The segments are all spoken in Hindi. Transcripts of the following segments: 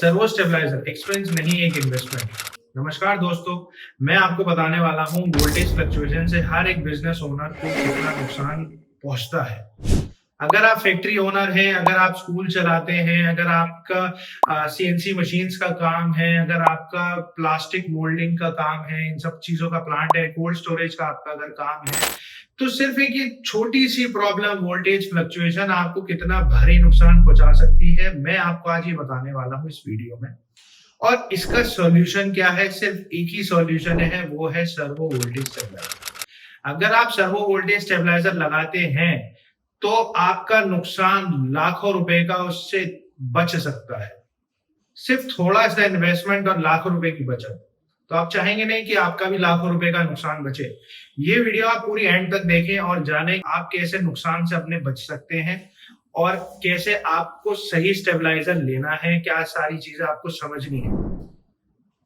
सर्वो स्टेबलाइजर एक्सपेंस नहीं एक इन्वेस्टमेंट। नमस्कार दोस्तों, मैं आपको बताने वाला हूँ वोल्टेज फ्लक्चुएशन से हर एक बिजनेस ओनर को कितना नुकसान पहुंचता है। अगर आप फैक्ट्री ओनर हैं, अगर आप स्कूल चलाते हैं, अगर आपका सीएनसी मशीन्स का काम है, अगर आपका प्लास्टिक मोल्डिंग का काम है, इन सब चीजों का प्लांट है, कोल्ड स्टोरेज का आपका अगर काम है, तो सिर्फ एक ये छोटी सी प्रॉब्लम वोल्टेज फ्लक्चुएशन आपको कितना भारी नुकसान पहुंचा सकती है, मैं आपको आज ये बताने वाला हूँ इस वीडियो में। और इसका सॉल्यूशन क्या है? सिर्फ एक ही सॉल्यूशन है, वो है सर्वो वोल्टेज स्टेबलाइजर। अगर आप सर्वो वोल्टेज स्टेबलाइजर लगाते हैं तो आपका नुकसान लाखों रुपए का उससे बच सकता है। सिर्फ थोड़ा सा इन्वेस्टमेंट और लाखों रुपए की बचत। तो आप चाहेंगे नहीं कि आपका भी लाखों रुपए का नुकसान बचे। ये वीडियो आप पूरी एंड तक देखें और जानें आप कैसे नुकसान से अपने बच सकते हैं और कैसे आपको सही स्टेबलाइजर लेना है, क्या सारी चीजें आपको समझनी है।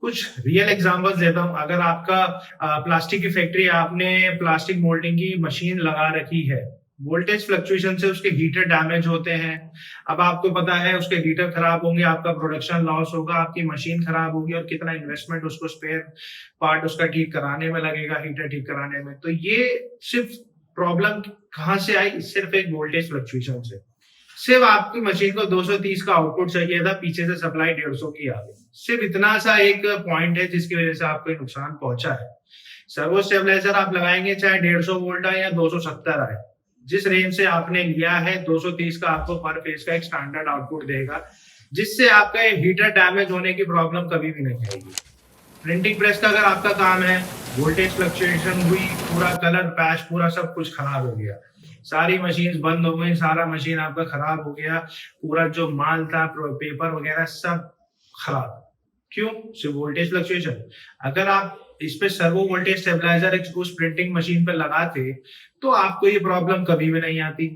कुछ रियल एग्जांपल्स देता हूं। अगर आपका प्लास्टिक की फैक्ट्री, आपने प्लास्टिक मोल्डिंग की मशीन लगा रखी है, वोल्टेज फ्लक्चुएशन से उसके हीटर डैमेज होते हैं। अब आपको पता है उसके हीटर खराब होंगे, आपका प्रोडक्शन लॉस होगा, आपकी मशीन खराब होगी और कितना इन्वेस्टमेंट उसको स्पेयर पार्ट उसका ठीक कराने में लगेगा, हीटर ठीक कराने में। तो ये सिर्फ प्रॉब्लम कहां से आई? सिर्फ एक वोल्टेज फ्लक्चुएशन से। सिर्फ आपकी मशीन को 230 का आउटपुट चाहिए था, पीछे से सप्लाई 150 की आ गई। सिर्फ इतना सा एक पॉइंट है जिसकी वजह से आपको नुकसान पहुंचा है। सर्वो स्टेबलाइजर आप लगाएंगे चाहे 150 वोल्ट आए या 270 आए, जिस रेंज से आपने लिया है 230 का आपको पर फेज का एक स्टैंडर्ड आउटपुट देगा, जिससे आपका हीटर डैमेज होने की प्रॉब्लम कभी भी नहीं आएगी। प्रिंटिंग प्रेस का अगर आपका काम है, वोल्टेज फ्लक्चुएशन हुई, पूरा कलर पैच पूरा सब कुछ खराब हो गया, सारी मशीन बंद हो गई, सारा मशीन आपका खराब हो गया, पूरा जो माल था पेपर वगैरह सब खराब। क्यों? सिर्फ वोल्टेज फ्लक्चुएशन। अगर आप इस पे सर्वो वोल्टेज स्टेबलाइजर उस प्रिंटिंग मशीन पे लगाते तो आपको ये प्रॉब्लम कभी भी नहीं आती।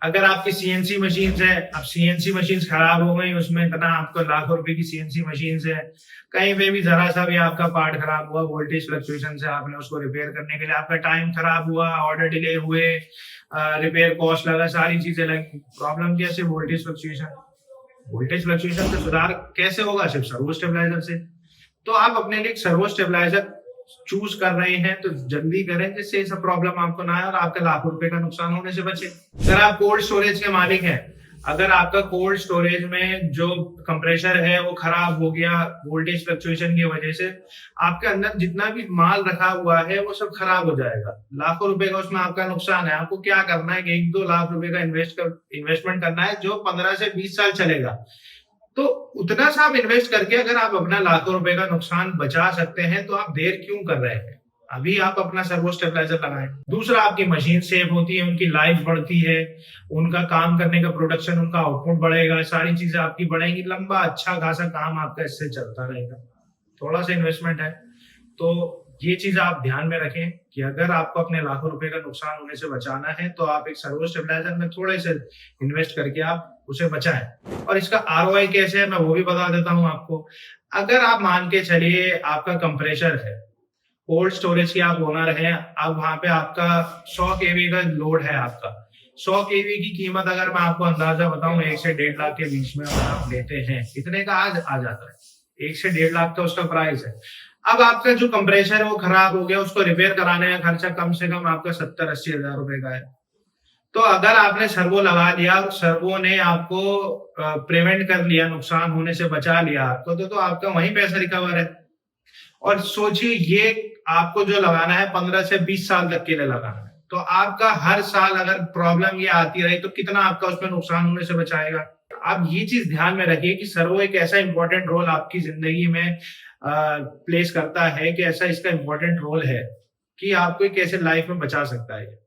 अगर आपकी सीएनसी मशीन है, अब सीएनसी मशीन खराब हो गई, उसमें इतना आपको लाखों रुपए की सीएनसी मशीन है, कहीं पे भी जरा सा भी आपका पार्ट खराब हुआ वोल्टेज फ्लक्चुएशन से, आपने उसको रिपेयर करने के लिए आपका टाइम खराब हुआ, ऑर्डर डिले हुए, रिपेयर कॉस्ट लगा, सारी चीजें लगी। प्रॉब्लम कैसे? Voltage fluctuation. वोल्टेज फ्लक्चुएशन से सुधार कैसे होगा? सिर्फ सर्वो स्टेबलाइजर से। तो आप अपने लिए सर्वो स्टेबलाइजर चूज कर रहे हैं तो जल्दी करें, जिससे ये सब प्रॉब्लम आपको ना आए और आपके लाखों रुपए का नुकसान होने से बचे। अगर आप कोल्ड स्टोरेज के मालिक हैं, अगर आपका कोल्ड स्टोरेज में जो कंप्रेसर है वो खराब हो गया वोल्टेज फ्लक्चुएशन की वजह से, आपके अंदर जितना भी माल रखा हुआ है वो सब खराब हो जाएगा। लाखों रुपए का उसमें आपका नुकसान है। आपको क्या करना है कि 1-2 लाख रुपए का इन्वेस्टमेंट करना है जो 15 से 20 साल चलेगा। तो उतना सा आप इन्वेस्ट करके अगर आप अपना लाखों रुपए का नुकसान बचा सकते हैं तो आप देर क्यों कर रहे हैं? अभी आप अपना सर्वो स्टेबलाइजर लगाएं। दूसरा, आपकी मशीन सेव होती है, उनकी लाइफ बढ़ती है, उनका काम करने का प्रोडक्शन, उनका आउटपुट बढ़ेगा, सारी चीजें आपकी बढ़ेंगी, लंबा अच्छा खासा काम आपका इससे चलता रहेगा। थोड़ा सा इन्वेस्टमेंट है तो ये चीज आप ध्यान में रखें कि अगर आपको अपने लाखों रुपए का नुकसान होने से बचाना है तो आप एक सर्वो स्टेबलाइजर में थोड़े से इन्वेस्ट करके आप उसे बचाएं। और इसका आरओआई कैसे है मैं वो भी बता देता हूं आपको। अगर आप मान के चलिए आपका कंप्रेसर है, कोल्ड स्टोरेज की आप ओनर हैं, अब वहां पे आपका 100 केवी का लोड है। आपका 100 केवी की कीमत अगर मैं आपको अंदाजा बताऊं 1 से 1.5 लाख के बीच में अगर आप लेते हैं, इतने का आज आ जाता है। 1 से 1.5 लाख का उसका प्राइस है। अब आपका जो कंप्रेसर है वो खराब हो गया, उसको रिपेयर कराने का खर्चा कम से कम आपका 70-80 हजार रुपए का है। तो अगर आपने सर्वो लगा लिया और सर्वो ने आपको प्रिवेंट कर लिया, नुकसान होने से बचा लिया आपको, तो आपका वही पैसा रिकवर है। और सोचिए ये आपको जो लगाना है 15 से 20 साल तक के लिए लगाना है, तो आपका हर साल अगर प्रॉब्लम ये आती रही तो कितना आपका उसमें नुकसान होने से बचाएगा। आप ये चीज ध्यान में रखिए कि सर्वो एक ऐसा इंपॉर्टेंट रोल आपकी जिंदगी में प्लेस करता है कि ऐसा इसका इंपॉर्टेंट रोल है कि आपको कैसे लाइफ में बचा सकता है।